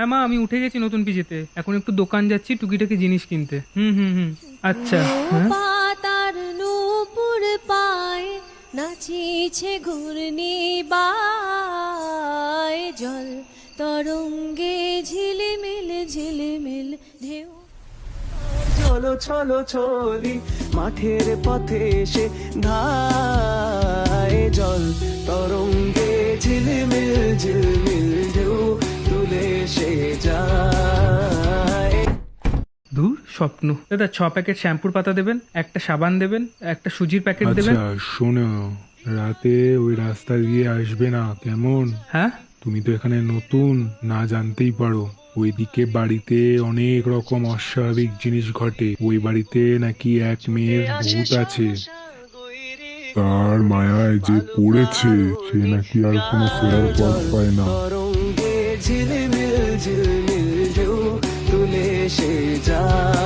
হ্যাঁ মা, আমি উঠে গেছি নতুন পিজেতে, এখন একটু দোকান যাচ্ছি টুকিটাকি জিনিস কিনতে। হুম হুম হুম, আচ্ছা। হ্যাঁ পাতার নূপুর পায়ে নাচিছে ঘূর্ণি বায়, জল তরঙ্গে ঝিলিমিল ঝিলিমিল ঢেউ। চলো চলো চলি মাঠের পথে এসে ধায়, জল তরঙ্গে ঝিলমিল ঝিলমিল ঢেউ তুলে সে যায়। দূর স্বপ্ন। দাদা 6 প্যাকেট শ্যাম্পুর পাতা দেবেন, একটা সাবান দেবেন, একটা সুজির প্যাকেট দেবেন। আচ্ছা শোনো, রাতে ওই রাস্তা দিয়ে আসবে না কেমন? হ্যাঁ তুমি তো এখানে নতুন, না জানতেই পারো। ওইদিকে বাড়িতে অনেক রকম অস্বাভাবিক জিনিস ঘটে। ওই বাড়িতে নাকি এক মেয়ের ভূত আছে। তার মায়ায় যে পড়েছে সে নাকি আর কোনো ফেরার পথ পায় না। তরঙ্গে ঝিলমিল ঝিলমিল ঢেউ তুলে সে যায়।